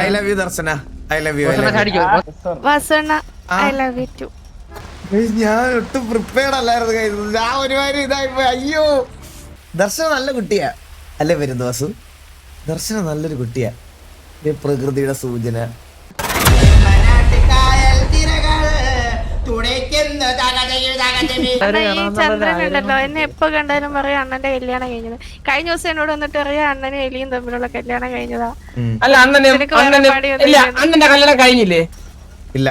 I love you Darshana. I love you. വാസണ്ണ I love you too. ഞാൻ ഒട്ടും prepared അല്ലായിരുന്നു. ഞാൻ ഒരുമാതിരി ഇതായിപ്പോ. അയ്യോ, ദർശന നല്ല കുട്ടിയാ അല്ലേ വരുന്നു വാസു? ദർശന നല്ലൊരു കുട്ടിയാ. പ്രകൃതിയുടെ സൂചന. ഈ ചന്ദ്രൻ ഉണ്ടല്ലോ, എന്നെ എപ്പോ കണ്ടാലും പറയാം അണ്ണന്റെ കല്യാണം കഴിഞ്ഞത്. കഴിഞ്ഞ ദിവസം എന്നോട് വന്നിട്ട് പറയാ അണ്ണനും എലിയും തമ്മിലുള്ള കല്യാണം കഴിഞ്ഞതാ. അല്ല അണ്ണന്റെ കല്യാണം കഴിഞ്ഞില്ലേ? ഇല്ല,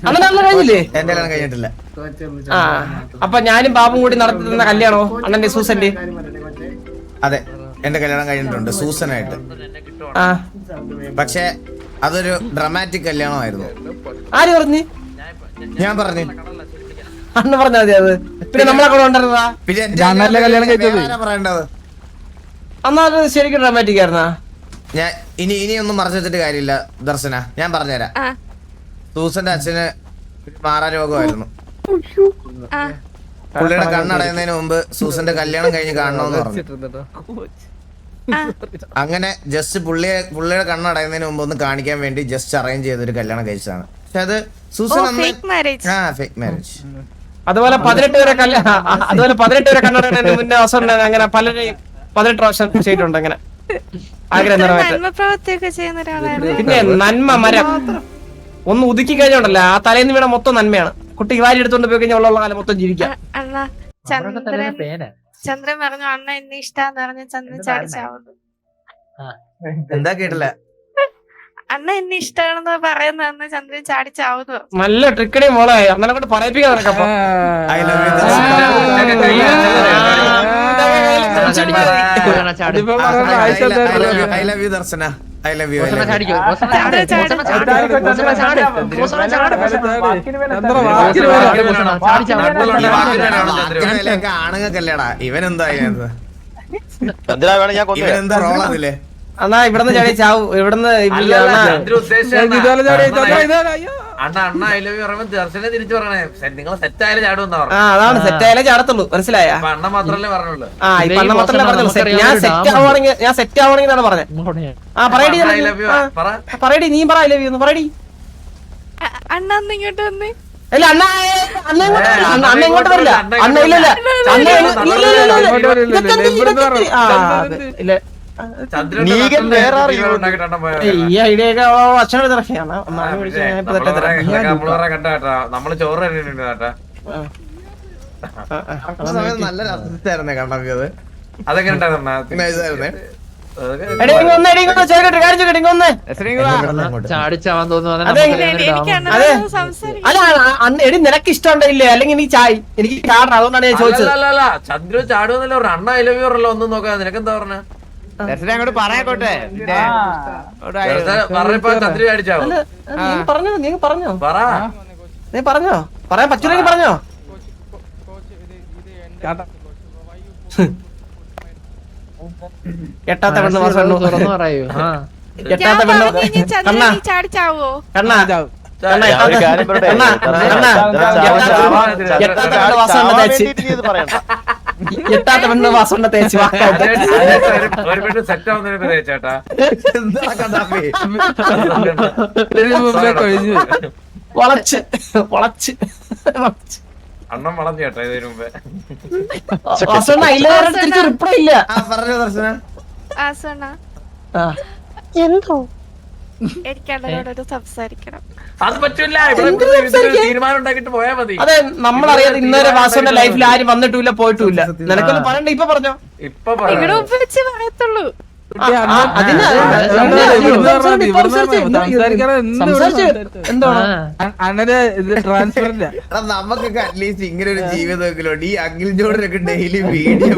അണ്ണൻ കഴിഞ്ഞില്ലേ? എന്റെ കല്യാണം കഴിഞ്ഞിട്ടില്ല. ആ, അപ്പൊ ഞാനും ബാബും കൂടി നടത്തുന്ന കല്യാണോ അണ്ണന്റെ സൂസന്റെ? അതെ, എന്റെ കല്യാണം കഴിഞ്ഞിട്ടുണ്ട് സൂസനായിട്ട്. ആ, പക്ഷെ അതൊരു ഡ്രമാറ്റിക് കല്യാണമായിരുന്നു. ആര് പറഞ്ഞു? ഞാൻ പറഞ്ഞു. അണ്ണ പറഞ്ഞാ മതി അത്. പിന്നെ നമ്മളെ കൂടെ ഉണ്ടായിരുന്നതാ. പിന്നെ കല്യാണം പറയേണ്ടത് അന്നാ അത് ശരിക്കും ഡ്രാമാറ്റിക് ആയിരുന്നാ? ഞാൻ ഇനിയൊന്നും മറച്ചു വെച്ചിട്ട് കാര്യമില്ല ദർശന, ഞാൻ പറഞ്ഞുതരാം. സൂസന്റെ അച്ഛന് മാറാരോഗമായിരുന്നു. പുള്ളിയുടെ കണ്ണടയുന്നതിന് മുമ്പ് സൂസന്റെ കല്യാണം കഴിഞ്ഞ് കാണണമെന്ന് പറഞ്ഞു. അങ്ങനെ ജസ്റ്റ് പുള്ളിയുടെ കണ്ണടയുന്നതിന് മുമ്പ് ഒന്ന് കാണിക്കാൻ വേണ്ടി ജസ്റ്റ് അറേഞ്ച് ചെയ്തൊരു കല്യാണം കഴിച്ചതാണ്. പക്ഷെ അത് സൂസൻ ഫേക്ക് മാരേജ്. അതുപോലെ 18 വരെ കണ്ണടയുന്നതിന് മുന്നേ അവസരം അങ്ങനെ പലരെയും 18 പ്രാവശ്യം ചെയ്തിട്ടുണ്ട്. അങ്ങനെ ആഗ്രഹം നിറവേറ്റാൻ. പിന്നെ നന്മ മരം ഒന്ന് ഒതുക്കി കഴിഞ്ഞോണ്ടല്ലോ, ആ തലേന്ന് വീണ മൊത്തം നന്മയാണ്. കുട്ടി വാരി എടുത്തോണ്ട് പോയി കഴിഞ്ഞാൽ ഉള്ള കാലം മൊത്തം ജീവിക്കാം. ചന്ദ്രൻ പറഞ്ഞു അണ്ണ എന്നെ ഇഷ്ടാന്ന് പറഞ്ഞ് ചന്ദ്രൻ ചാടിച്ചാവുന്നു. എന്താ കേട്ടില്ല? അണ്ണ എന്നെ ഇഷ്ടാണെന്ന് പറയുന്ന ചന്ദ്രൻ ചാടിച്ചാവുന്നു. നല്ല ട്രിക്കടി മോളെ, അണ്ണനെ കൊണ്ട് പറയിപ്പിക്കാൻ നടക്കപ്പോ. I love you Darshana. I love you. ആണുങ്ങൾക്കല്ലേടാ ഇവനെന്താ റോളാന്നില്ലേ? അണ്ണാ ഇവിടുന്ന് ചാടി ചാവും. ഇവിടുന്ന് അതാണ് സെറ്റായാലേ ചാടത്തുള്ളൂ. മനസ്സിലായ? ആ ഇപ്പൊ അണ്ണ മാത്രമല്ലേ പറഞ്ഞുള്ളൂ. ഞാൻ സെറ്റ് ആവണെങ്കിൽ എന്നാണ് പറഞ്ഞത്. ആ പറയടി, നീ പറ I love you എന്ന് പറയടി. അണ്ണ ഇങ്ങോട്ട് വന്ന്. ഇല്ല അണ്ണ ഇങ്ങോട്ട് വരില്ല. അണ്ണ ഇല്ല ഇല്ല ഈ ഐഡിയൊക്കെ അച്ഛനോട് തിരക്കിയാണ്. നമ്മള് ചോറ് നല്ല രസമായിരുന്നേ കണ്ടത്. അതൊക്കെ എടി നിനക്ക് ഇഷ്ടമുണ്ടല്ലേ? അല്ലെങ്കിൽ നീ ചായ എനിക്ക് ചാടണം, അതുകൊണ്ടാണ് ഞാൻ ചോദിച്ചത്. ചന്ദ്രു ചാടുവന്നല്ലോ ഒരു അണ്ണ I love you പറഞ്ഞല്ലോ. ഒന്നും നോക്കാ, നിനക്കെന്താ പറഞ്ഞ? അങ്ങോട്ട് പറയാക്കോട്ടെ. ചന്ദ്രു ചാടിച്ചാവോ? നീ പറഞ്ഞോ പറയാൻ പറ്റൂലെങ്കിൽ പറഞ്ഞോ. എട്ടാത്ത പെണ്ണ് ചാടിച്ചാവോ? എട്ടാത്ത പെണ്ണ് വാസണ്ട തേച്ച് സെറ്റ് ആവുന്നതിന് ചേട്ടാ വളച്ച് അണ്ണം വളഞ്ഞു ചേട്ടാ ഇതിനു മുമ്പേ. തിരിച്ച് റിപ്ലൈ ഇല്ല. എന്തോ എനിക്കണ്ണനോടൊരു സംസാരിക്കണം. അത് പറ്റൂല, തീരുമാനം ഉണ്ടാക്കിട്ട് പോയാ മതി. അതെ, നമ്മളറിയാതെ ഇന്നേരെ വാസുവിന്റെ ലൈഫിൽ ആരും വന്നിട്ടില്ല പോയിട്ടുമില്ല. നിനക്കൊന്നും പറയണ്ട, ഇപ്പൊ പറഞ്ഞോ. ഇപ്പൊ ഇവിടെ ഒപ്പ് വെച്ച് പറയത്തുള്ളൂ. നമുക്കൊക്കെ അറ്റ്ലീസ്റ്റ് ഇങ്ങനെ ഒരു ജീവിതമൊക്കെ ഈ അഖിൽ ജോർജിനൊക്കെ ഡെയിലി വീഡിയോ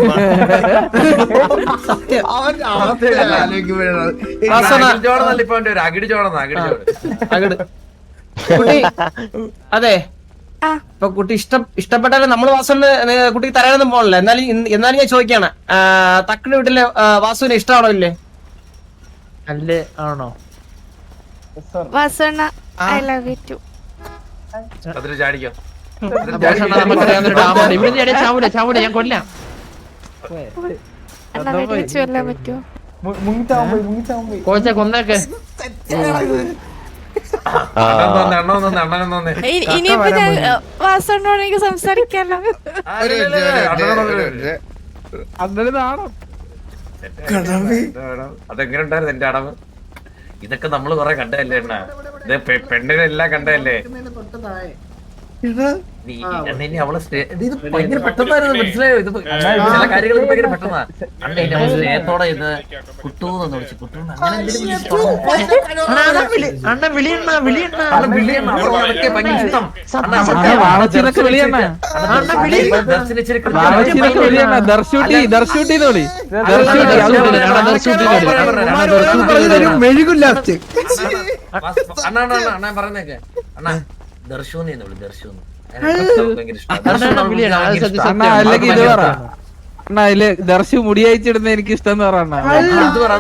അതെ. ഇപ്പൊ കുട്ടി ഇഷ്ടപ്പെട്ടാലും നമ്മള് വാസുവിന് കുട്ടിക്ക് തരാനൊന്നും പോകണില്ല. എന്നാലും ഞാൻ ചോദിക്കാണ്, തക്കടി വീട്ടിലെ വാസുവിന് ഇഷ്ടമാണോ ഇല്ലേ? അല്ലേ ആണോ? വാസണ്ണ I love you too. അതിന് ചാടിക്കോ. ചാവൂല ഞാൻ കൊല്ലാം. അണ്ണ വെടിവെച്ച് കൊല്ലാൻ പറ്റുമോ? കോച്ച കൊന്നേക്കെ ഇനിയിപ്പോ ഞാൻ വാസോണ്ടോട് എനിക്ക് സംസാരിക്കാലോ. അതെങ്ങനെ ഉണ്ടായിരുന്നു എന്റെ അടവ്? ഇതൊക്കെ നമ്മള് കൊറേ കണ്ടതല്ലേ എണ്ണ? ഇത് പെണ്ണുകളെല്ലാം കണ്ടതല്ലേ? ഇനി അവളെ ഇത് ഭയങ്കര പെട്ടെന്നായിരുന്നു, മനസ്സിലായോ? ഇത് ചില കാര്യങ്ങൾ ഭയങ്കര പെട്ടെന്നാ. അണ്ണ അവള് സ്നേഹത്തോടെ ഇത് കുട്ടൂന്ന് വിളിച്ചു. കുട്ടൂന്ന് അങ്ങനെ അണ്ണ വിളിയണ്ണ അതൊക്കെ ഭയങ്കര ഇഷ്ടം. അണ്ണ പറയുന്നേക്കെ അണ്ണാ ദർശൂന്ന് വിളി. ദർശൂന്ന് ഭയങ്കര ഇഷ്ടം. ദർശു മുടി അയച്ചിടുന്ന എനിക്ക് ഇഷ്ടം എന്ന് പറയണ അത് പറ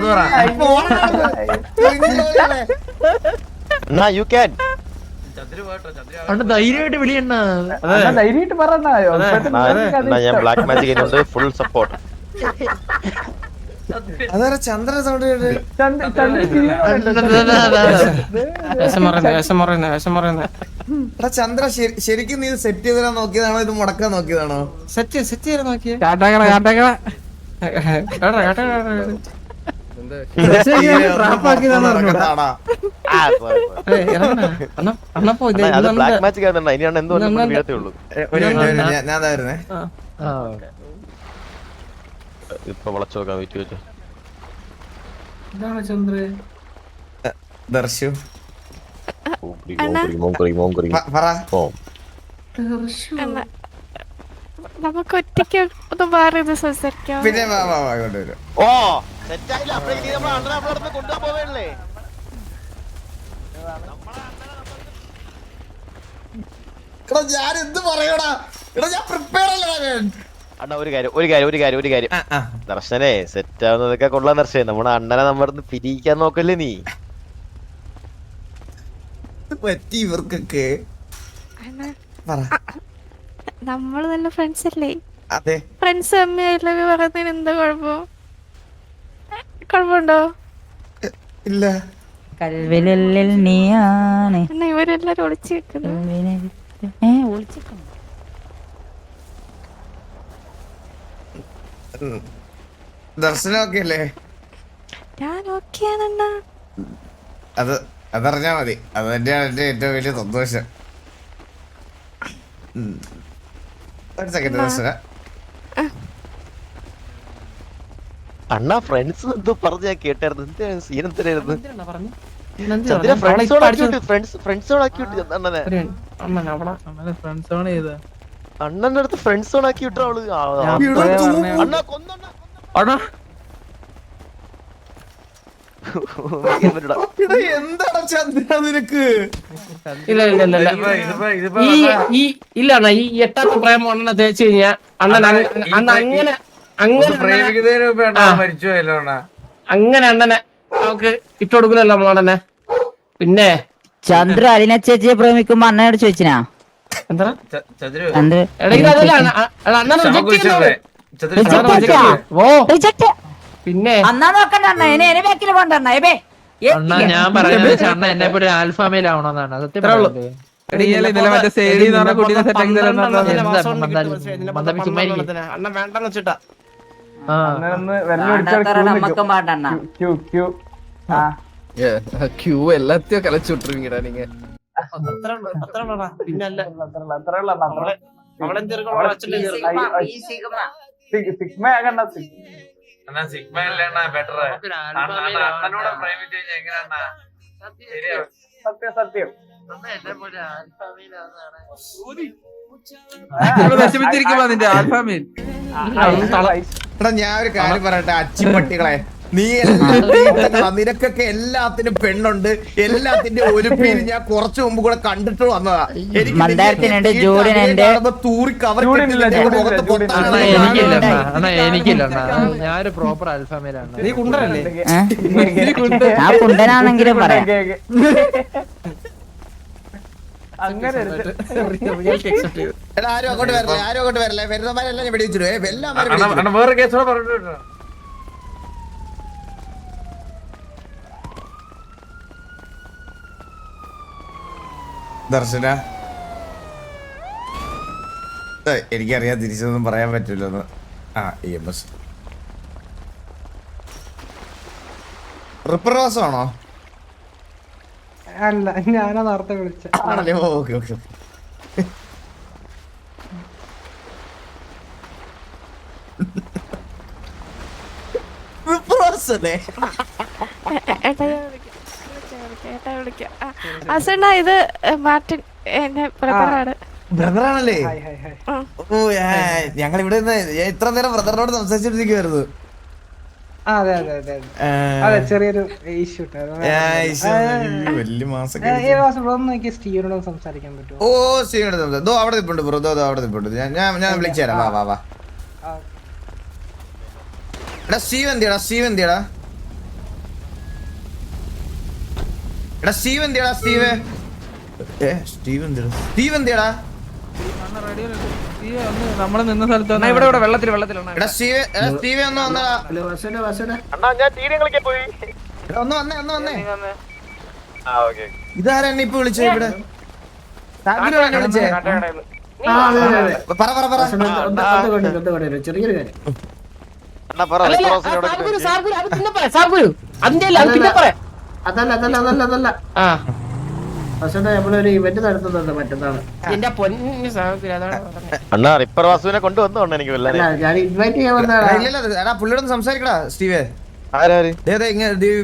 ചന്ദ്രു പോട്ടോ. അണ്ണ ധൈര്യമായിട്ട് വിളിയണ്ണ. ധൈര്യമായിട്ട് പറഞ്ഞോ. ഞാൻ ബ്ലാക്ക് മാജിക് ചെയ്യുന്നുണ്ട്, ഫുൾ സപ്പോർട്ട്. അതാ ചന്ദ്ര സൗണ്ട് ചന്ദ്ര ശരിക്കും നീ സെറ്റ് ചെയ്താ നോക്കിയതാണോ ഇത് മുടക്കാൻ നോക്കിയതാണോ? സെറ്റ് ചെയ്ത് നോക്കിയേ. ബ്ലാക്ക് മാജിക് ആയിരുന്നോ? ഇനിയാണ് എന്തുകൊണ്ടും വീഴത്തേ ഉള്ളൂ. ഞാൻ വരുന്നേ. ഇപ്പൊ വളച്ചു നോക്കാം, വെയിറ്റ് വെച്ചു. ദർശു പറ. അണ്ണ നമുക്ക് ഒറ്റയ്ക്ക് ഒന്ന് മാറി സംസാരിക്കാം. പിന്നെ കൊണ്ടുവരും. ഓ സെറ്റ് ആയില്ല. കൊണ്ടുപോകാൻ പോവേണ്ടേ? ഞാൻ എന്ത് പറയടാ? ഞാൻ പ്രിപ്പയർ അല്ല. അണ്ണ ഒരു കാര്യം ദർശനെ സെറ്റ് ആവുന്നതൊക്കെ കൊള്ളാൻ ദർശനം. നമ്മുടെ അണ്ണനെ നമ്മുടെ പിരിക്കാൻ നോക്കല്ലേ നീ? പറ്റി ഇവർക്കൊക്കെ. നമ്മള് നല്ല ഫ്രണ്ട്സ് അല്ലേ? അതെ, ഫ്രണ്ട്സ് തമ്മിൽ ഐ ലവ് യു പറയുന്നതിന് എന്താ കുഴപ്പമുണ്ടോ? ഇല്ല. കൽവിലുള്ളിൽ നീയാണ്. എന്നാ ഇവരെല്ലാരും ഒളിച്ചു വെക്കുന്നു. ദർശനമൊക്കെ അല്ലേ? ഞാൻ ഓക്കെയാണെന്നാ. അതറിഞ്ഞാ മതി. അത് തന്നെയാണ് എന്റെ ഏറ്റവും വലിയ സന്തോഷം. ഒരു സെക്കൻഡ് ദർശന. അണ്ണ ഫ്രണ്ട്സ് എന്തോ പറഞ്ഞ ഞാൻ കേട്ടായിരുന്നു. എന്താണ് സീൻ? എന്തായിരുന്നു അണ്ണന്റെ അടുത്ത് ഫ്രണ്ട് സോൺ ആക്കി വിട്ടോ അവള്. എന്താണ് ചന്ദ്ര നിനക്ക്? ഇല്ല ഈ എട്ടാം പ്രേമം അണ്ണനെ തേച്ച് കഴിഞ്ഞാ അണ്ണൻ അങ്ങനെ മരിച്ചുപോയല്ലോ. അങ്ങനെ അണ്ണനെ നമുക്ക് ഇട്ടുകൊടുക്കില്ലല്ലോ നമ്മളണ്ണനെ. പിന്നെ ചന്ദ്ര അലിന ചേച്ചിയെ പ്രേമിക്കുമ്പോ അണ്ണനോട് ചോദിച്ചിനാ? എന്താ ചന്ദ്രു പിന്നെ അന്നാ നോക്കണ്ട അണ്ണ. എന്നെ ബാക്കിൽ പോണ്ട അണ്ണ. അണ്ണാ ഞാൻ പറയുന്നത് അണ്ണ എന്നെ പോലെ ആൽഫാമയിലാവണമെന്നാണ്. സത്യം പറഞ്ഞത്. അണ്ണ വേണ്ടെന്ന് വെച്ചിട്ടാ. നമ്മക്കും പാടണ്ണ. ക്യൂ എല്ലാத்தையும் கலைச்சு விட்டுருவீங்கடா நீங்க. പിന്നല്ല വിഷമിച്ചിരിക്കുമ്പോ നിന്റെ ആൽഫാമേൽ. ഞാൻ ഒരു കാര്യം പറയട്ടെ, അച്ചിപ്പട്ടികളെ, നീ നിനക്കൊക്കെ എല്ലാത്തിനും പെണ്ണുണ്ട്. എല്ലാത്തിന്റെ ഒരു പേര് ഞാൻ കുറച്ചു മുമ്പ് കൂടെ കണ്ടിട്ട് വന്നതാ. എനിക്കില്ല ഞാനൊരു പ്രോപ്പർ അൽഫാമേലാണ്. നീ കുണ്ടനല്ലേ? ആ കുണ്ടനാണെങ്കിലും പറയാം. ആരും അങ്ങോട്ട് വരല്ലേ, വരുന്നമാരെല്ലാം ഞാൻ വെടിവെച്ചിടുവേ. വേറെ കേസോടെ പറഞ്ഞു ദർശന എനിക്കറിയാം തിരിച്ചൊന്നും പറയാൻ പറ്റില്ലെന്ന്. EMS റിപ്പർവാസമാണോ? അല്ല, ഞാനാ നേരത്തെ വിളിച്ച. ആണല്ലേ? Okay okay. റിപ്പർവാസല്ലേ? ഏട്ടാ വിളിക്കാം. അസണ്ണ ഇത് മാർട്ടിൻ എന്റെ ബ്രദറാണ്. ബ്രദറാണല്ലേ? Hi hi hi. ഓ ഞങ്ങൾ ഇവിടെ ഇത്ര നേരം ബ്രദറിനോട് സംസാരിച്ചിരിക്കുവായിരുന്നു. അതെ അതെ അതെ അതെ, ചെറിയൊരു ഇഷ്യൂ വലിയ മാസം സ്റ്റീവിനോട് സംസാരിക്കാൻ പറ്റുമോ? ഓ ശരിയാണ്. അവിടെ നിൽപ്പുണ്ട് ബ്രോ, അവിടെ നിൽപ്പുണ്ട്. ഞാൻ വിളിച്ചു തരാം. വാ. എടാ സ്റ്റീവ് എന്തിയാടാ? സ്റ്റീവ് എന്തിയാടാ? സ്റ്റീവ് എന്തിയാടാ? സ്റ്റീവ് എന്തിയാടാ? നമ്മള് നിന്ന സ്ഥലത്ത് ഇവിടെ വെള്ളത്തിലാണ്. എടാ സ്റ്റീവ് ഒന്ന് വന്നടാ. ഒന്ന് വന്നേ. ഇതാരാ എന്നെ ഇപ്പൊ വിളിച്ചേ? ഇവിടെ വിളിച്ചേ? പറ ചെറിയൊരു കാര്യം. അണ്ണാ പറ റിപ്പർവാസിനോട് അതല്ല പക്ഷേ നമ്മളൊരു ഇവന്റ് നടത്തുന്നുണ്ട് മറ്റന്നാള്. അണ്ണാ റിപ്പർവാസുവിനെ കൊണ്ടുവന്നോണ്ട് എനിക്ക് വല്ല ഞാൻ ഇൻവൈറ്റ് ചെയ്യാൻ വന്നതാണ്. ഇല്ലല്ല പുള്ളിയോടൊന്ന് സംസാരിക്കടാ സ്റ്റീവേ. ആരാര്?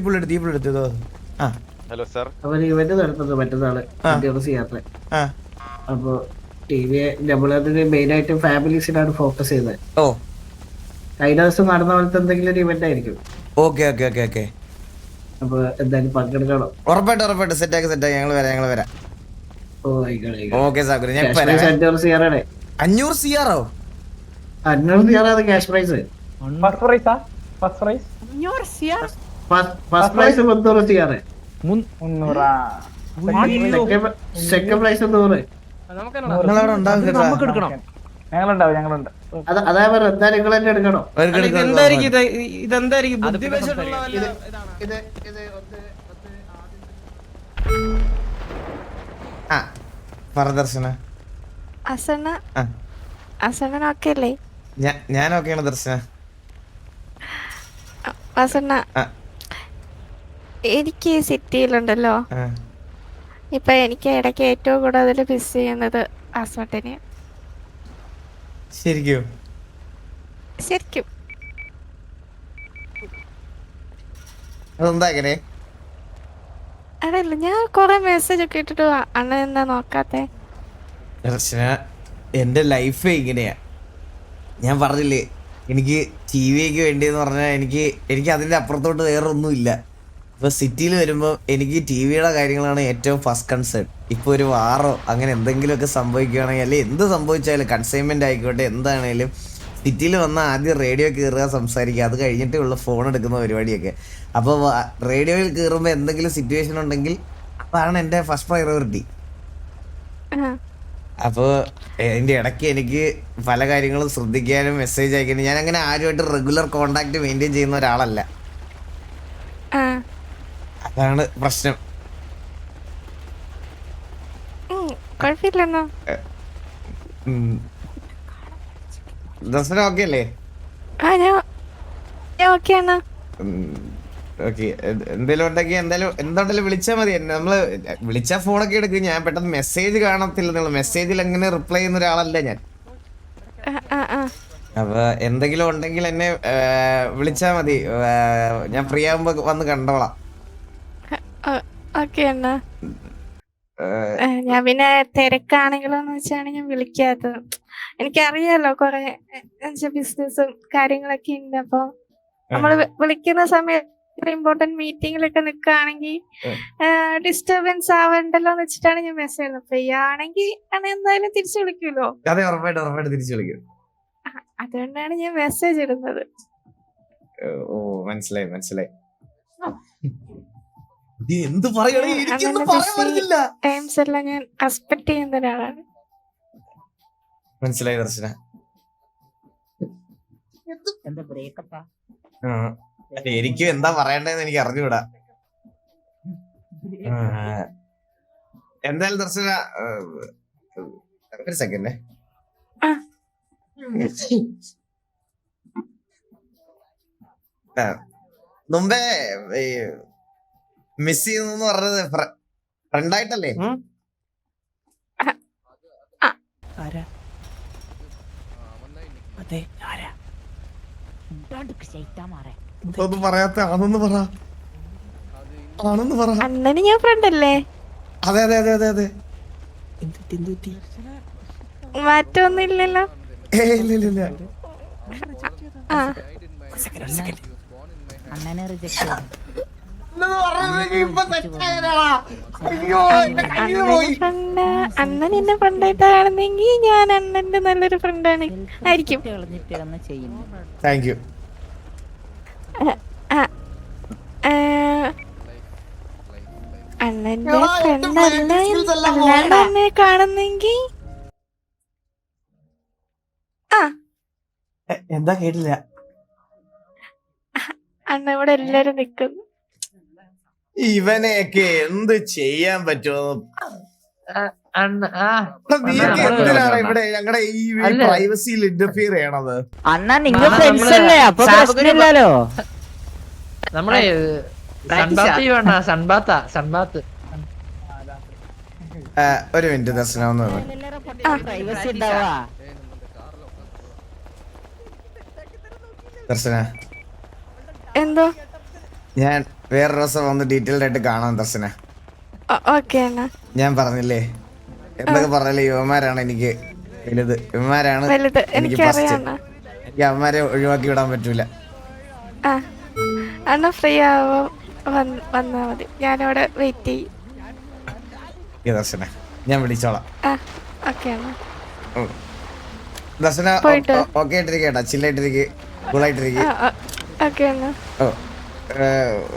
പുള്ളിയെടുത്തോ. Hello sir. അവര് ഇവന്റ് നടത്തുന്നത് മറ്റന്നാള് യാത്ര. അപ്പൊ TV നമ്മളതിന് മെയിൻ ആയിട്ട് ഫാമിലീസിനാണ് ഫോക്കസ് ചെയ്യുന്നത്. ഓ കഴിഞ്ഞ ദിവസം നടന്ന പോലത്തെ എന്തെങ്കിലും ഒരു ഇവന്റ് ആയിരിക്കും. ഓക്കെ. അപ്പൊ എന്തായാലും പങ്കെടുക്കണം. ഉറപ്പായിട്ട് സെറ്റാക്കി ഞങ്ങൾ വരാം. ഓ ആയിക്കോട്ടെ. ഓക്കെ സാഗർ, ഞാൻ 500 CR ആണ്. 500 CR? 500 CR ആണ് ക്യാഷ് പ്രൈസ്. ഫസ്റ്റ് പ്രൈസാ? First prize first prize 300 CR. 300. Second prize 100. നിങ്ങളവിടെ ഉണ്ടാവും കേട്ടോ. ഞങ്ങളുണ്ട്. അതാ പറഞ്ഞ എന്തായാലും നിങ്ങൾ തന്നെ എടുക്കണം. ഇതെന്തായിരിക്കും ബുദ്ധി വെച്ചിട്ടുള്ള ദർശന. അസണ്ണൻ ഓക്കെ അല്ലേ? ഞാൻ ഓക്കെയാണ് ദർശന. അസണ്ണ എനിക്ക് സിറ്റിയിലുണ്ടല്ലോ ഇപ്പൊ എനിക്ക് ഇടയ്ക്ക് ഏറ്റവും കൂടുതൽ മിസ് ചെയ്യുന്നത് അസോട്ടനെ. ശരിക്കും അതെന്താ അങ്ങനെ? അതല്ല, ഞാൻ കൊറേ മെസ്സേജ് ഒക്കെ ഇട്ടിട്ട് അണ്ണൻ എന്താ നോക്കാത്തെ? ദർശന, എൻ്റെ ലൈഫ് ഇങ്ങനെയാ. ഞാൻ പറഞ്ഞില്ലേ, എനിക്ക് TV-ക്ക് വേണ്ടിയെന്ന് പറഞ്ഞാൽ എനിക്ക് അതിൻ്റെ അപ്പുറത്തോട്ട് വേറെ ഒന്നുമില്ല. ഇപ്പോൾ സിറ്റിയിൽ വരുമ്പോൾ എനിക്ക് TV-യുടെ കാര്യങ്ങളാണ് ഏറ്റവും ഫസ്റ്റ് കൺസേൺ. ഇപ്പോൾ ഒരു വാറോ അങ്ങനെ എന്തെങ്കിലുമൊക്കെ സംഭവിക്കുകയാണെങ്കിൽ, അല്ലെങ്കിൽ എന്ത് സംഭവിച്ചാലും കൺസൈൻമെൻ്റ് ആയിക്കോട്ടെ എന്താണേലും സിറ്റിയിൽ വന്നാൽ ആദ്യം റേഡിയോ കയറുക, സംസാരിക്കുക, അത് കഴിഞ്ഞിട്ടേ ഉള്ള ഫോൺ എടുക്കുന്ന പരിപാടിയൊക്കെ. അപ്പോൾ റേഡിയോയിൽ കയറുമ്പോൾ എന്തെങ്കിലും സിറ്റുവേഷൻ ഉണ്ടെങ്കിൽ അതാണ് എൻ്റെ ഫസ്റ്റ് പ്രയോറിറ്റി. അപ്പോൾ അതിൻ്റെ ഇടയ്ക്ക് എനിക്ക് പല കാര്യങ്ങളും ശ്രദ്ധിക്കാനും മെസ്സേജ് അയക്കാനും, ഞാൻ അങ്ങനെ ആരുമായിട്ട് റെഗുലർ കോണ്ടാക്ട് മെയിൻറ്റെയിൻ ചെയ്യുന്ന ഒരാളല്ല. അതാണ് പ്രശ്നം. കുഴപ്പമില്ലെന്നോ? ദർശനം ഓക്കെ അല്ലേ? ഓക്കെ. എന്തേലും ഉണ്ടെങ്കിൽ എന്തുണ്ടെങ്കിലും വിളിച്ചാൽ മതി. നമ്മള് വിളിച്ചാൽ ഫോണൊക്കെ എടുക്കും. ഞാൻ പെട്ടെന്ന് മെസ്സേജ് കാണത്തില്ല. നിങ്ങൾ മെസ്സേജിൽ എങ്ങനെ റിപ്ലൈ ചെയ്യുന്ന ഒരാളല്ല ഞാൻ. അപ്പൊ എന്തെങ്കിലും ഉണ്ടെങ്കിൽ എന്നെ വിളിച്ചാൽ മതി. ഞാൻ ഫ്രീ ആകുമ്പോ വന്ന് കണ്ടോളാം. ഞാൻ പിന്നെ തിരക്കാണെങ്കിലോന്ന് വെച്ചാണ് ഞാൻ വിളിക്കാത്തത്. എനിക്കറിയാലോ കൊറേ ബിസിനസ്സും കാര്യങ്ങളൊക്കെ ഉണ്ട്. അപ്പൊ നമ്മള് വിളിക്കുന്ന സമയത്ത് ഇമ്പോർട്ടന്റ് മീറ്റിംഗിലൊക്കെ നിൽക്കുകയാണെങ്കിൽ ഡിസ്റ്റർബൻസ് ആവണ്ടല്ലോ എന്ന് വെച്ചിട്ടാണ് ഞാൻ മെസ്സേജ് ചെയ്യുന്നത്. ഫ്രീ ആണെങ്കിൽ എന്തായാലും തിരിച്ചു വിളിക്കുമല്ലോ. അതെ, ഉറപ്പായിട്ട് തിരിച്ചു വിളിക്കും. അതുകൊണ്ടാണ് ഞാൻ മെസ്സേജ് ഇടുന്നത്. ഓ മനസ്സിലായി. എന്ത് പറയണേ, ടൈംസ് എല്ലാം ഞാൻ റെസ്പെക്ട് ചെയ്യുന്ന ഒരാളാണ്. മനസ്സിലായി ദർശന. എനിക്കും എന്താ പറയണ്ടേന്ന് എനിക്ക് അറിഞ്ഞൂടാ. എന്തായാലും ദർശന ഒരു സെക്കൻഡ് മുമ്പേ മിസ് ചെയ്യുന്നു പറഞ്ഞത് ഫ്രണ്ടായിട്ടല്ലേ? ഒന്നും പറയാത്ത ആണെന്ന് പറ. അണ്ണന് ഞാൻ ഫ്രണ്ട് അല്ലേ? അതെ അതെ അതെ അതെ അതെ. മാറ്റമൊന്നും ഇല്ലല്ലോ. ഇല്ല ആ അണ്ണൻ എന്നെ ഫ്രണ്ടായിട്ട് കാണുന്നെങ്കിൽ ഞാൻ അണ്ണന്റെ നല്ലൊരു ഫ്രണ്ടാണ് ആയിരിക്കും. Thank you. അണ്ണന്റെ ഫ്രണ്ട് അല്ലാണ്ട് എന്നെ കാണുന്നെങ്കിൽ എന്താ കേട്ടില്ല? അണ്ണ ഇവിടെ എല്ലാരും നിക്കുന്നു. ഇവനെയൊക്കെ എന്ത് ചെയ്യാൻ പറ്റുമോ? നീയൊക്കെ എന്തിനാണ് ഇവിടെ ഞങ്ങളുടെ ഈ പ്രൈവസിയിൽ ഇന്റർഫിയർ ചെയ്യണത്? അണ്ണാ നിങ്ങൾ ഫ്രണ്ട്സ് അല്ലേ, അപ്പൊ പ്രശ്നമില്ലല്ലോ. നമ്മളെ സൺബാത്ത് ഒരു മിനിറ്റ് ദർശനം പ്രൈവസി ഉണ്ടാവാ. ദർശന എന്തോ ഞാൻ വേറൊരു ദിവസം വന്ന് ഡീറ്റെയിൽഡ് ആയിട്ട് കാണാം ദർശന. ഓക്കെ അണ്ണ. ഞാൻ പറഞ്ഞില്ലേ എന്തൊക്കെ പറഞ്ഞാലേ യുവമാരാണ് എനിക്ക് വലുത്, യുവമാരാണ് വലുത്. എനിക്ക് ഫസ്റ്റ്. എനിക്കറിയാം. എനിക്ക് അവന്മാരെ ഒഴിവാക്കി വിടാൻ പറ്റൂല. ആ അണ്ണ ഫ്രീ ആവോ വന്നാ മതി, ഞാനവിടെ വെയിറ്റ് ചെയ്യും. ദർശന ഞാൻ വിളിച്ചോളാം. ഓക്കെ അണ്ണ. ദർശന ഓക്കെ ആയിട്ടിരിക്കട്ടാ, ചില്ലായിട്ടിരിക്കെ, കൂളായിട്ടിരിക്കെ. ഓക്കെ അണ്ണ. ഓ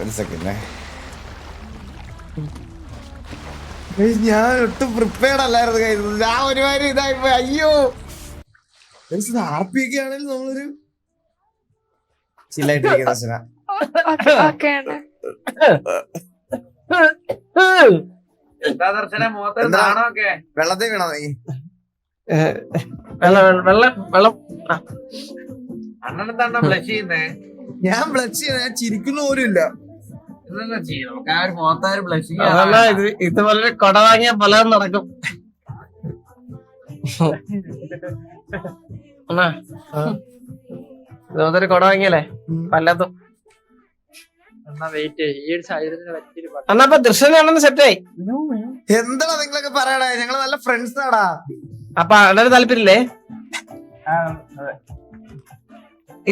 ഒരു സെക്കൻഡ്, ഞാൻ ഒട്ടും പ്രിപ്പയർഡ് അല്ലായിരുന്നു കഴിഞ്ഞത്. ഞാൻ ഒരുമാതിരി ഇതായിപ്പോ. അയ്യോ ആർപ്പിയൊക്കെ ആണെങ്കിൽ നമ്മളൊരു ചില്ലായിട്ടിരിക്കുക ദർശന. ഓക്കെ അണ്ണ. വെള്ളത്തിൽ വീണോ നീ? വെള്ളം അണ്ണനെന്താ ബ്ലഷ് ചെയ്യുന്നേ? ഞാൻ ബ്ലഷ് ചെയ്ത, ഞാൻ ചിരിക്കുന്ന പോലും ഇല്ല. ഇതുപോലെ കൊട വാങ്ങിയ പലതും നടക്കും. ഇതുപോലൊരു കൊട വാങ്ങിയല്ലേ പലതും. അന്നാ ഇപ്പൊ ദൃശ്യനാണെന്ന് സെറ്റായി. എന്താടാ നിങ്ങളൊക്കെ പറയണേ? ഞങ്ങള് നല്ല ഫ്രണ്ട്സ് ആടാ. അപ്പൊ അണ്ണന് താല്പര്യമില്ലേ?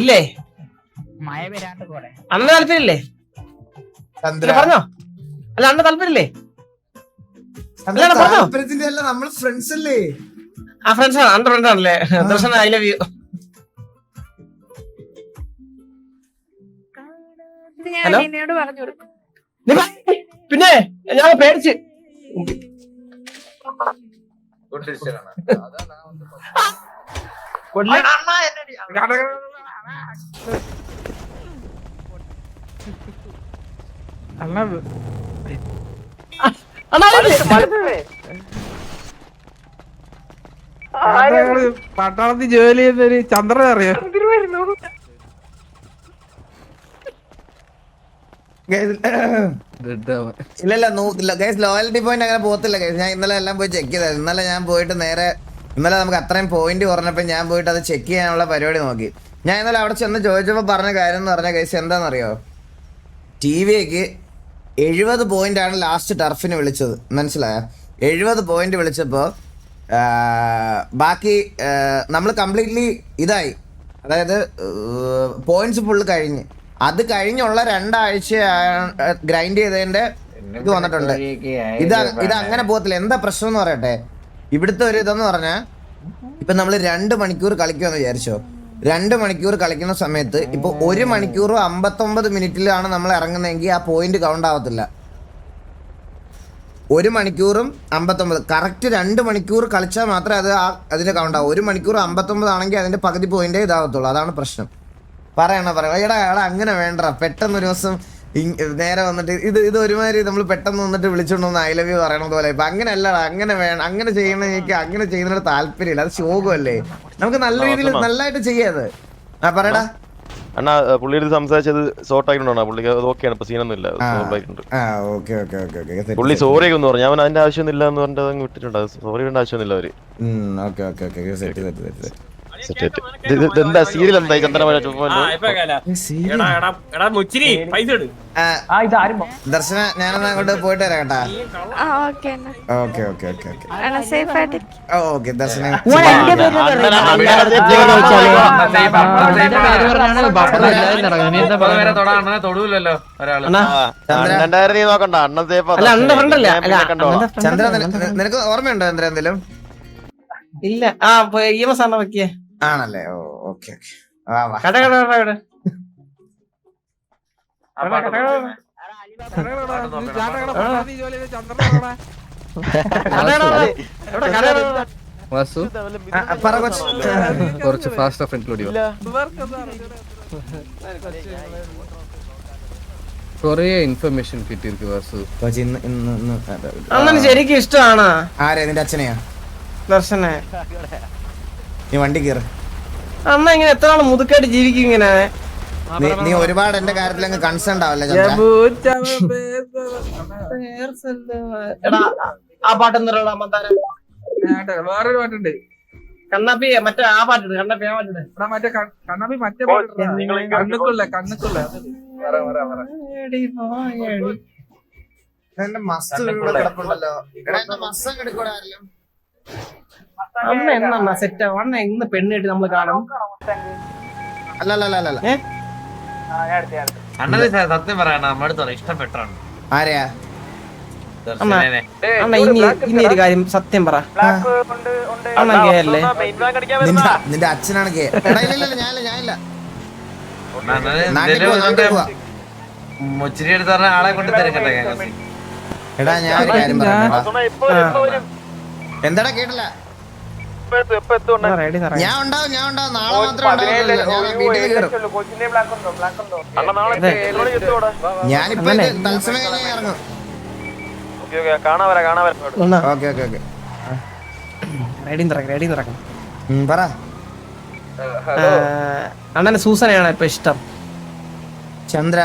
ഇല്ലേ? അണ്ണന് താല്പര്യമില്ലേ? പറഞ്ഞോ. അല്ല അണ്ണ താല്പര്യമില്ലേ? താല്പര്യത്തിന്റെ അല്ല, നമ്മള് ഫ്രണ്ട്സ് അല്ലേ? ആ ഫ്രണ്ട്സ് ആണ്, അന്റെ ഫ്രണ്ട് ആണല്ലേ Darshana. I love you. Hello, പറഞ്ഞു കൊടുക്കും. പിന്നെ ഞാൻ പേടിച്ച് പട്ടാളത്തിൽ ജോലി ചെയ്യുന്നൊരു ചന്ദ്രൻ അറിയാം. ഇല്ല ഗൈസ്, ലോയൽറ്റി പോയിന്റ് അങ്ങനെ പോകത്തില്ല ഗൈസ്. ഞാൻ ഇന്നലെ എല്ലാം പോയി ചെക്ക് ചെയ്തായിരുന്നു. ഇന്നലെ ഞാൻ പോയിട്ട് ഇന്നലെ നമുക്ക് അത്രയും പോയിന്റ് കുറഞ്ഞപ്പോൾ ഞാൻ പോയിട്ട് അത് ചെക്ക് ചെയ്യാനുള്ള പരിപാടി നോക്കി. ഞാൻ ഇന്നലെ അവിടെ ചെന്ന് ചോദിച്ചപ്പോൾ പറഞ്ഞ കാര്യം എന്ന് പറഞ്ഞ ഗൈസ് എന്താണെന്നറിയോ? TVക്ക് 70 പോയിന്റാണ് ലാസ്റ്റ് ടർഫിന് വിളിച്ചത്, മനസ്സിലായോ? 70 പോയിന്റ് വിളിച്ചപ്പോൾ ബാക്കി നമ്മൾ കംപ്ലീറ്റ്ലി ഇതായി, അതായത് പോയിന്റ്സ് ഫുള്ള് കഴിഞ്ഞ്. അത് കഴിഞ്ഞുള്ള 2 ആഴ്ച ഗ്രൈൻഡ് ചെയ്തതിന്റെ ഇത് വന്നിട്ടുണ്ട്. ഇത് അങ്ങനെ പോകത്തില്ല. എന്താ പ്രശ്നം എന്ന് പറയട്ടെ, ഇവിടുത്തെ ഒരു ഇതെന്ന് പറഞ്ഞാൽ ഇപ്പൊ നമ്മൾ 2 മണിക്കൂർ കളിക്കുമെന്ന് വിചാരിച്ചോ. 2 മണിക്കൂർ കളിക്കുന്ന സമയത്ത് ഇപ്പൊ 1 മണിക്കൂർ 59 മിനിറ്റിലാണ് നമ്മൾ ഇറങ്ങുന്നതെങ്കിൽ ആ പോയിന്റ് കൗണ്ട് ആവത്തില്ല. 1 മണിക്കൂറും 59 കറക്റ്റ് 2 മണിക്കൂർ കളിച്ചാൽ മാത്രമേ അതിന് കൗണ്ട് ആവും. 1 മണിക്കൂർ 59 ആണെങ്കിൽ അതിന്റെ പകുതി പോയിന്റേ ഇതാവത്തുള്ളൂ. അതാണ് പ്രശ്നം. പറയണ എടാ അങ്ങനെ വേണ്ട. പെട്ടെന്ന് ഒരു ദിവസം നേരെ വന്നിട്ട് ഇത് ഒരുമാതിരി നമ്മൾ പെട്ടെന്ന് വന്നിട്ട് വിളിച്ചോണ്ട് ഐ ലവ് യു പറയണത് പോലെ ഇപ്പൊ അങ്ങനെ അല്ലടാ, അങ്ങനെ വേണം, അങ്ങനെ ചെയ്യണ എനിക്ക് അങ്ങനെ ചെയ്യുന്നതിന് താല്പര്യമില്ല, അത് ശോകമല്ലേ. നമുക്ക് നല്ല രീതിയിൽ നല്ലതായിട്ട് ചെയ്യാത്. ആ പറയടാ അണ്ണാ, പുള്ളിയുടെ സംസാരിച്ചത് സോർട്ട് ആയിട്ടുണ്ടോ? പുള്ളിക്ക് അത് ഓക്കെയാണ്, ഇപ്പൊ സീനൊന്നും ഇല്ല, സോൾവ് ആയിട്ടുണ്ട്. പുള്ളി സോറി ഒക്കെ ഒന്ന് പറഞ്ഞു, അവൻ അതിന്റെ ആവശ്യമൊന്നുമില്ല എന്ന് പറഞ്ഞിട്ട് അങ്ങ് വിട്ടിട്ടുണ്ട്. സോറി വേണ്ട ആവശ്യമൊന്നുമില്ല അവര്. എന്താ സീരിയൽ എന്തായി ചന്ദ്രമഴ? ദർശന ഞാനൊന്ന് അങ്ങോട്ട് പോയിട്ട് വരാം കേട്ടാ. സേഫ് ആയിട്ട് ഓക്കെ ദർശന. തൊടൂലല്ലോ ഒരാള്. നീ നോക്കണ്ട, അണ്ണൻ സേഫ്. ചന്ദ്ര നിനക്ക് ഓർമ്മയുണ്ടോ ചന്ദ്ര എന്തെങ്കിലും? ഇല്ല. EMS ആണോ വെക്കിയേ? ആണല്ലേ? ഓക്കെ കുറച്ച് ഫാസ്റ്റ് ഓഫ് ഇൻക്ലൂഡ് കൊറേ ഇൻഫർമേഷൻ കിട്ടിയിരിക്കും വാസു. അണ്ണന് ശരിക്കും ഇഷ്ടമാണ്. ആരെ? നിന്റെ അച്ഛനെയാ? ദർശനെ. നീ വണ്ടി കയറ്. അമ്മ ഇങ്ങനെ എത്ര നാൾ മുതുക്കായിട്ട് ജീവിക്കും ഇങ്ങനെ? നീ ഒരുപാട് എന്റെ കാര്യത്തിൽ അങ്ങ് കൺസേൺ ആവല്ലേ? ആ പാട്ടൊന്നും വേറൊരു പാട്ടുണ്ട്, കണ്ണാപ്പി. മറ്റേ ആ പാട്ടുണ്ട്, കണ്ണാപ്പി. ആ പാട്ടുണ്ട് മറ്റേ കണ്ണാപ്പി, മറ്റേ കണ്ണുക്കുള്ള അമ്മ എന്നാ സെറ്റ് അണ്ണ ഇന്ന് പെണ്ണിട്ട് നമ്മള് കാണും. അല്ല അണ്ണന് സത്യം പറയണ നമ്മുടെ ഇഷ്ടപ്പെട്ടാണ്. ആരെയാ? അണ്ണ ഇനി ഒരു കാര്യം സത്യം പറ, അണ്ണ ഗേ അല്ലേ? നിന്റെ അച്ഛനാണ് ഗേ? ഞാനില്ല. മുച്ചിരി എടുത്ത് പറഞ്ഞ ആളെ കൊണ്ട് തിരക്കട്ടെ. എടാ ഞാൻ ഒരു കാര്യം പറയാം. എന്താടാ കേട്ടില്ല? ഞാൻ ഉണ്ടാവും നാളെ മാത്രമേ ഞാനിപ്പോ തത്സമയം ഇറങ്ങും. പറ. അണ്ണന് സൂസനയാണ് ഇപ്പൊ ഇഷ്ടം. ചന്ദ്ര,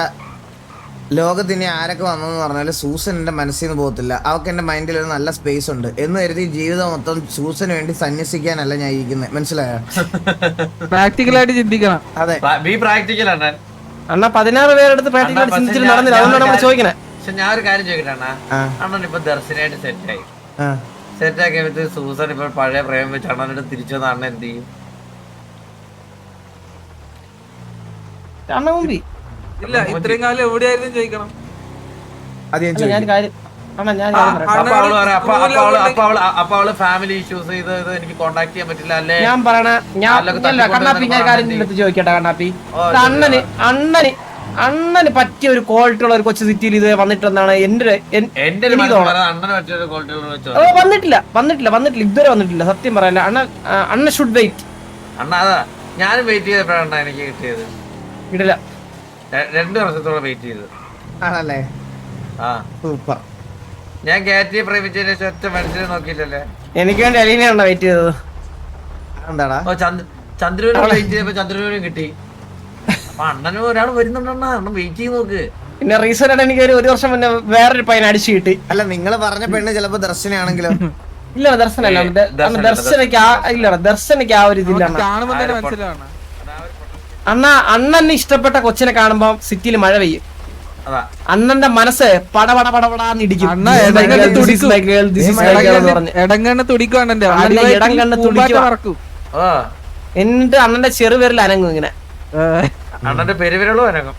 ലോകത്ത് ഇനി ആരൊക്കെ വന്നെന്ന് പറഞ്ഞാലും സൂസൻ എന്റെ മനസ്സിൽ നിന്ന് പോകത്തില്ല. അവൾക്ക് എന്റെ മൈൻഡിൽ ഒരു നല്ല സ്പേസ് ഉണ്ട് എന്ന് കരുതി ജീവിതം മൊത്തം സൂസന് വേണ്ടി സന്യസിക്കാനല്ല ഞാൻ ഇരിക്കുന്നത്, മനസ്സിലായോ? പ്രാക്ടിക്കലായിട്ട് ചിന്തിക്കണം. അതെ, ബി പ്രാക്ടിക്കൽ ആണ്. അണ്ണ 16 പേരെടുത്ത് പ്രാക്ടിക്കലായിട്ട് ചിന്തിച്ചിട്ട് നടന്നില്ല, അതുകൊണ്ടാണ് നമ്മൾ ചോദിക്കണേ. പക്ഷെ ഞാൻ ഒരു കാര്യം ചോദിക്കട്ടെ അണ്ണാ, അണ്ണൻ ഇപ്പൊ ദർശനായിട്ട് സെറ്റാക്കിയപ്പോ സൂസൻ ഇപ്പൊ പഴയ പ്രേമം വെച്ച് അണ്ണനോട് തിരിച്ചു വന്ന അണ്ണൻ എന്ത് ചെയ്യും? അണ്ണ മുമ്പി ഇല്ല, ഇത്രയും കാലം എവിടെയായിരുന്നു ചോദിക്കണം. അത് ഞാൻ അപ്പൊ അവള് ഫാമിലി ഇഷ്യൂസ് ചെയ്ത് എനിക്ക് കോണ്ടാക്ട് ചെയ്യാൻ പറ്റില്ല അല്ലേ? ഞാൻ പറയണ കണ്ണാപ്പി, ഞാൻ കാര്യം ചോദിക്കട്ടെ കണ്ണാപ്പി. അണ്ണന് പറ്റിയ ഒരു ക്വാളിറ്റി ഉള്ള ഒരു കൊച്ചു സിറ്റിയിൽ ഇത് വന്നിട്ടെന്നാണ് എന്റെ വന്നിട്ടില്ല ഇതുവരെ വന്നിട്ടില്ല. സത്യം പറയല്ല, അണ്ണ ഷുഡ് വെയിറ്റ്. അണ്ണാ അതാ ഞാനും വെയിറ്റ് ചെയ്തപ്പോഴാണ് എനിക്ക് കിട്ടിയത്. ഇടില്ല, 2 വർഷത്തോളം വെയിറ്റ് ചെയ്തു. ആണല്ലേ? ആ സൂപ്പർ. ഞാൻ കാറ്റിയെ പ്രേമിച്ചതിന് ശേഷം ഒറ്റ മനുഷ്യനെ നോക്കിയില്ലല്ലേ? എനിക്ക് വേണ്ടി അലീനയാണോ വെയിറ്റ് ചെയ്തത്? എന്താടാ? ചന്ദ്രനും വെയിറ്റ് ചെയ്തപ്പോ ചന്ദ്രനും കിട്ടി. അപ്പൊ അണ്ണനും ഒരാൾ വരുന്നുണ്ടെണ്ണ, അണ്ണൻ വെയിറ്റ് ചെയ്ത് നോക്ക്. പിന്നെ റീസൺ ആയിട്ട് എനിക്ക് 1 വർഷം മുന്നേ വേറൊരു പയ്യൻ അടിച്ചു കിട്ടി. അല്ല, നിങ്ങള് പറഞ്ഞ പെണ്ണ് ചിലപ്പോ ദർശനാണെങ്കിലോ? ഇല്ല, ദർശനല്ല. ദർശനക്ക് ആ ഒരു ഇതില്ല. കാണുമ്പോ തന്നെ മനസ്സിലാണ്. അണ്ണന് ഇഷ്ടപ്പെട്ട കൊച്ചിനെ കാണുമ്പോ സിറ്റിയിൽ മഴ പെയ്യും. അണ്ണന്റെ മനസ്സ് പടപടാന്ന് ഇടിക്കും. എടങ്കണ്ണ് തുടിക്കും, എന്നിട്ട് അണ്ണന്റെ ചെറുപേരിൽ അനങ്ങും ഇങ്ങനെ. അണ്ണന്റെ പെരുവിരളും അനങ്ങും.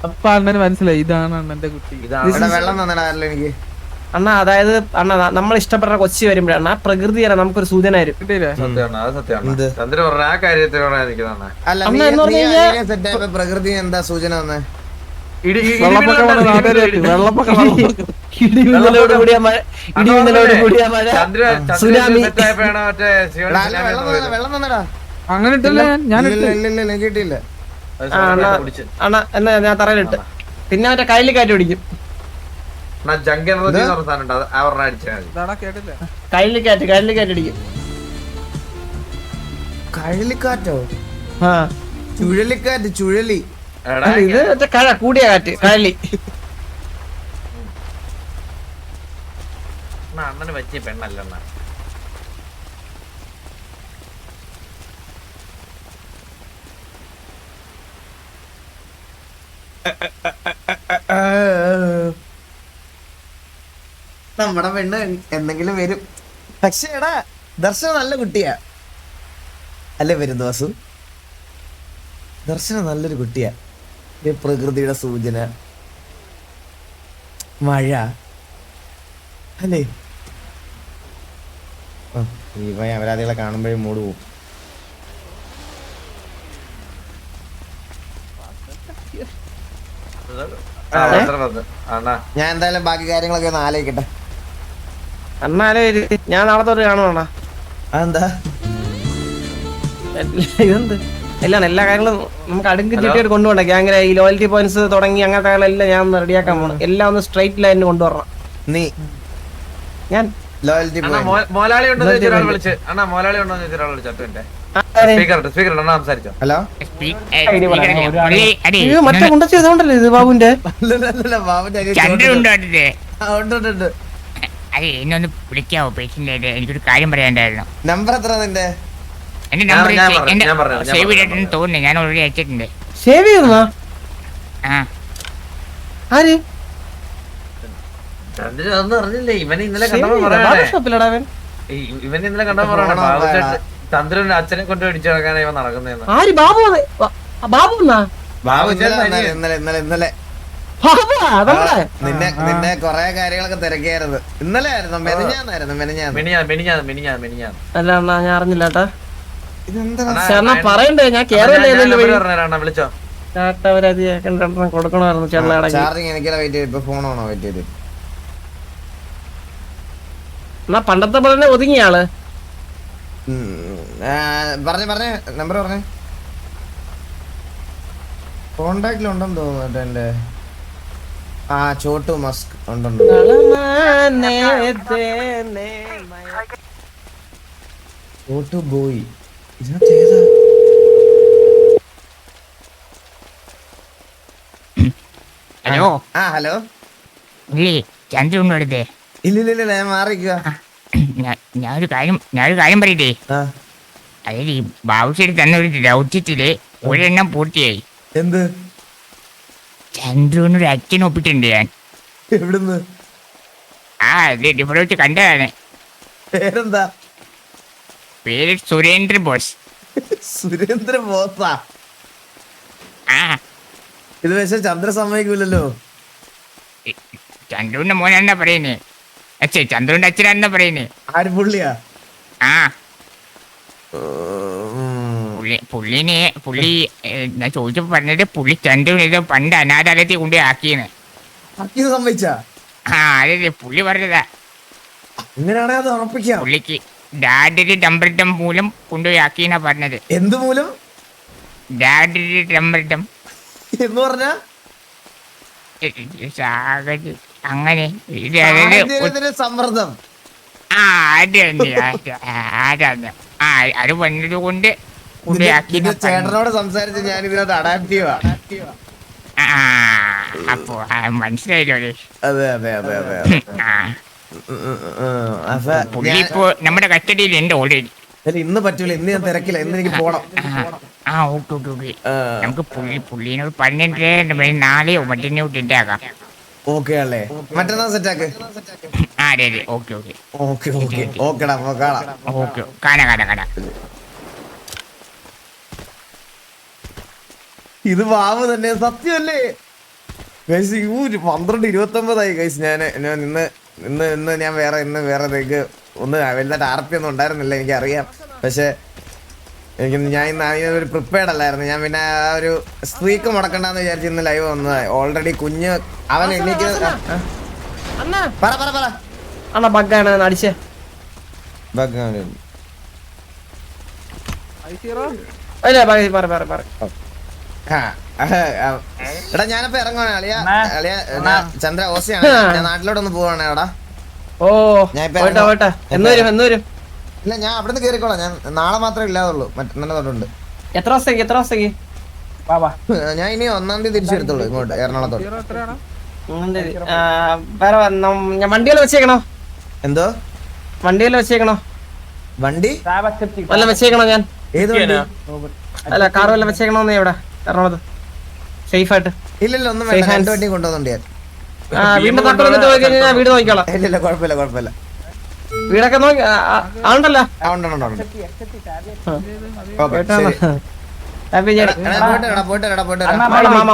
അപ്പൊ അണ്ണന് മനസ്സിലായി ഇതാണ് അണ്ണന്റെ കുട്ടി. വെള്ളം തന്നടാ എനിക്ക്. അണ്ണ അതായത് അണ്ണ നമ്മൾ ഇഷ്ടപ്പെട്ട കൊച്ചി വരുമ്പോഴാണ് പ്രകൃതി തന്നെ നമുക്കൊരു സൂചന വരും. പ്രകൃതി എന്താ സൂചന വന്നേ? ഇടിമിന്നലോട് കൂടിയ മഴ, സുനാമി. വെള്ളം തന്നടാ. അങ്ങനെ ഇട്ടല്ലേ ഞാൻ കിട്ടിയില്ല. കുടിച്ച് അണ്ണാ എന്നാ ഞാൻ തറയിലിട്ട് പിന്നെ അവന്റെ കയ്യിൽ കയറ്റി പിടിക്കും. ജങ്ക് എനർജി എന്ന് പറഞ്ഞ സാധനം ഉണ്ട്, അവരുടെ അടിച്ചാൽ മതി. ഇതാടാ കേട്ടില്ല. കയ്യിൽ കയറ്റി അടിക്കും. കഴലിക്കാറ്റോ? ആ ചുഴലിക്കാറ്റ്, ചുഴലി. എടാ, ഇത് മറ്റേ കൂടിയ കാറ്റ് കഴലി. അണ്ണന് പറ്റിയ പെണ്ണല്ല. നമ്മടെ പെണ്ണ് എന്തെങ്കിലും വരും. പക്ഷെ എടാ ദർശന നല്ല കുട്ടിയാ അല്ലേ? വരും ദിവസു ദർശന നല്ലൊരു കുട്ടിയാ. പ്രകൃതിയുടെ സൂചന, മഴ അല്ലേ? ഈ അപരാധികളെ കാണുമ്പോഴേ മൂട് പോവും. ഞാൻ എന്തായാലും ബാക്കി കാര്യങ്ങളൊക്കെ ഒന്ന് ആലോചിക്കട്ടെ. എന്നാലേ ഞാൻ നാളെ തൊട്ട് കാണുവാണ. അതെന്താ? ഇതെന്ത് എല്ലാം എല്ലാ കാര്യങ്ങളും നമുക്ക് അടുക്കി ചിട്ടിയായിട്ട് കൊണ്ടുപോകണം. ഗ്യാങ്ങിലെ ഈ ലോയൽറ്റി പോയിന്റ്സ് തുടങ്ങി അങ്ങനത്തെ കാര്യങ്ങളെല്ലാം ഞാൻ ഒന്ന് റെഡിയാക്കാൻ പോകണം. എല്ലാം ഒന്ന് സ്ട്രൈറ്റ് ലൈനിൽ കൊണ്ടുവരണം. നീ ഞാൻ ലോയൽറ്റി മോലാളി ഉണ്ടോ ഒരാൾ വിളിച്ച്. അണ്ണാ മോലാളി ഉണ്ടോ ഒരാൾ വിളിച്ചു. സ്പീക്കർ സംസാരിച്ചോ. ഹലോ. മറ്റേ കൊണ്ടു ചെയ്തോണ്ടല്ലേ ഇത് ബാബുന്റെ എന്നൊന്ന് വിളിക്കാവോ? പേഷ്യന്റ് എനിക്കൊരു കാര്യം പറയാണ്ടായിരുന്നു. നമ്പർ എത്ര നിന്റെ? എന്റെ നമ്പർ സേവ് ചെയ്തിട്ടെന്ന് തോന്നുന്നു. ഞാൻ ഓൾറെഡി അയച്ചിട്ടുണ്ട്. സേവ് ചെയ്യുന്നോ? ആര്? ഒന്നും അറിഞ്ഞില്ലേ? ഇവനെ ഇന്നലെ കണ്ടപ്പോ പറയണേ. ഇവൻ ഇന്നലെ കണ്ടപ്പോ പറയണേ ചന്ദ്രന്റെ അച്ഛനെ കൊണ്ട് പിടിച്ചു നടക്കാനാ ഇവൻ നടക്കുന്നതെന്ന്. ആര്? ബാബു? ബാബു ഇന്നലെ നിന്നെ കൊറേ കാര്യങ്ങളൊക്കെ തിരക്കിയായിരുന്നു. ഇന്നലെ ആയിരുന്നു, മെനിഞ്ഞാന്ന്. അല്ല അണ്ണാ ഞാൻ അറിഞ്ഞില്ല കേട്ടാ. പറയണ്ടേ? ഞാൻ വിളിച്ചോ കൊടുക്കണമായിരുന്നു ചേട്ടൻ. ചാർജിങ് എനിക്കല്ല. വെയിറ്റ് ചെയ്ത് ഇപ്പൊ ഫോൺ ആണോ? വെയിറ്റ് ചെയ്ത് എന്നാ പണ്ടത്തെ പോലെ ഒതുങ്ങിയ ആള്. പറഞ്ഞേ നമ്പർ പറഞ്ഞേ. കോണ്ടാക്റ്റിലുണ്ടെന്ന് തോന്നുന്നു എന്റെ. ചോട്ടു മസ്ക് ഉണ്ടുണ്ട്. ചോട്ടു ബോയ് ഇതിനകത്ത് ഏതാ? ഹലോ. ഹലോ. ഇല്ലേ ചന്ദ്രൻ എടുത്തേ? ഇല്ല ഞാൻ മാറിക്കുക. ഞാനൊരു കാര്യം പറയട്ടെ. അതായത് ഈ ബാബുശ്ശേരി തന്ന ഒരു ദൗത്യത്തില് ഒരെണ്ണം പൂർത്തിയായി. എന്ത്? ചന്ദ്രനൊരു അച്ഛൻ ഒപ്പിട്ടുണ്ട് ഞാൻ. എവിടുന്ന്? ഇവിടെ വെച്ച് കണ്ടതാണ്. പേരെന്താ? പേര് സുരേന്ദ്ര ബോസ്. സുരേന്ദ്ര ബോസാ? ഇത് പക്ഷെ ചന്ദ്ര സമ്മതിക്കൂലല്ലോ. ചന്ദ്രന്റെ മോനാന്നാ പറയുന്നേ. ചന്ദ്രന്റെ അച്ഛനാന്നാ പറയുന്നേ. ആര്? പുള്ളിയാ? പുള്ളി ഞാൻ ചോദിച്ചപ്പോ പറഞ്ഞത് പുള്ളി ചന്ദ്രൻ ഏതോ പണ്ട് അനാഥാലയത്തിൽ കൊണ്ട് ആക്കിയെന്ന്. സമ്മതിച്ചാ? അതെ പുള്ളി പറഞ്ഞതാ. ഇങ്ങനെയാണെ അത് ഉറപ്പിക്കാം. പുള്ളിക്ക് ഡാഡിന്റെ ഡംബർഡം മൂലം കൊണ്ടുപോയി ആക്കിയെന്നാ പറഞ്ഞത്. എന്ത് മൂലം? ഡാഡിന്റെ ഡംബർഡം എന്ന് പറഞ്ഞാ അങ്ങനെ സമ്മർദ്ദം. അത് വന്നത് കൊണ്ട് ചേട്ടനോട് സംസാരിച്ച് ഞാൻ ഇതിനകത്ത് അഡാപ്റ്റീവാ. അപ്പൊ മനസ്സിലായില്ലോ. അതെ. പുള്ളിപ്പോ നമ്മുടെ കസ്റ്റഡിയിൽ ഉണ്ട് ഓൾറെഡി. ഇന്ന് പറ്റൂല, ഇന്ന് ഞാൻ തിരക്കില്ല, ഇന്ന് എനിക്ക് പോണം. ഓക്കെ നമുക്ക് പുള്ളിനോട് പറഞ്ഞിട്ട് നാളെയോ മറ്റന്നെയോ ഉണ്ടാക്കാം. ഓക്കെ അല്ലേ? മറ്റന്നാ സെറ്റാക്ക്. അതെ ഓക്കെടാ കാണാം. ഓക്കെ കാണാ. ഇത് വാവ് തന്നെ സത്യമല്ലേ ഗൈസ്? 12:29 ഗൈസ്. ഞാൻ ഇന്ന് ഞാൻ വേറെ ഒന്ന് വലുതായിട്ട് ആർപ്പി ഒന്നും ഉണ്ടായിരുന്നില്ല, എനിക്കറിയാം. പക്ഷെ ഞാൻ ഇന്ന് അതിനൊരു പ്രിപ്പയർഡ് അല്ലായിരുന്നു. ഞാൻ പിന്നെ ആ ഒരു സ്ട്രീക്ക് മുടക്കണ്ടെന്ന് വിചാരിച്ച് ഇന്ന് ലൈവ് വന്നതായി. ഓൾറെഡി കുഞ്ഞ് അവൻ എനിക്ക് അടിച്ചേ എടാ ഞാനപ്പോ ഇറങ്ങുവാണ് അളിയ അളിയ ചന്ദ്ര ഓസിയാണ് ഞാൻ നാട്ടിലോട്ടൊന്ന് പോവാണ് എടാ. ഓ പോട്ടെ പോട്ടെ. എന്ന് വരും? ഇല്ല ഞാൻ അവിടെ നിന്ന് കേറിക്കോളാം. ഞാൻ നാളെ മാത്രമേ ഇല്ലാതുള്ളൂ. മറ്റന്നെ തൊട്ടുണ്ട്. എത്ര ദിവസത്തേക്ക്? ഞാൻ ഇനി 1-ാം തീയതി തിരിച്ചു വരത്തുള്ളൂ ഇങ്ങോട്ട് എറണാകുളത്തോട്ട്. വേറെ ഞാൻ വണ്ടിയെല്ലാം വെച്ചേക്കണോ? എന്തോ വണ്ടിയെല്ലാം വെച്ചേക്കണോ? വണ്ടി വല്ല വെച്ചേക്കണോ ഞാൻ? ഏത് വണ്ടി? അല്ല കാർ വല്ല വെച്ചേക്കണോന്ന് ഇവിടെ എറണാകുളത്ത് സേഫ് ആയിട്ട്? ഇല്ലല്ല ഒന്നും വേണ്ട. 2 വണ്ടി കൊണ്ടുവന്നുണ്ട് ഞാൻ. വീടിന്റെ തൊട്ട് വന്നിട്ട് പോയി കഴിഞ്ഞാൽ ഞാൻ വീട് നോക്കിക്കോളാം. ഇല്ല കുഴപ്പമില്ല. വീടൊക്കെ നോക്കി ആണ്ടല്ലോ. പോട്ടെ. ഹാപ്പി പോട്ടെ. മാമ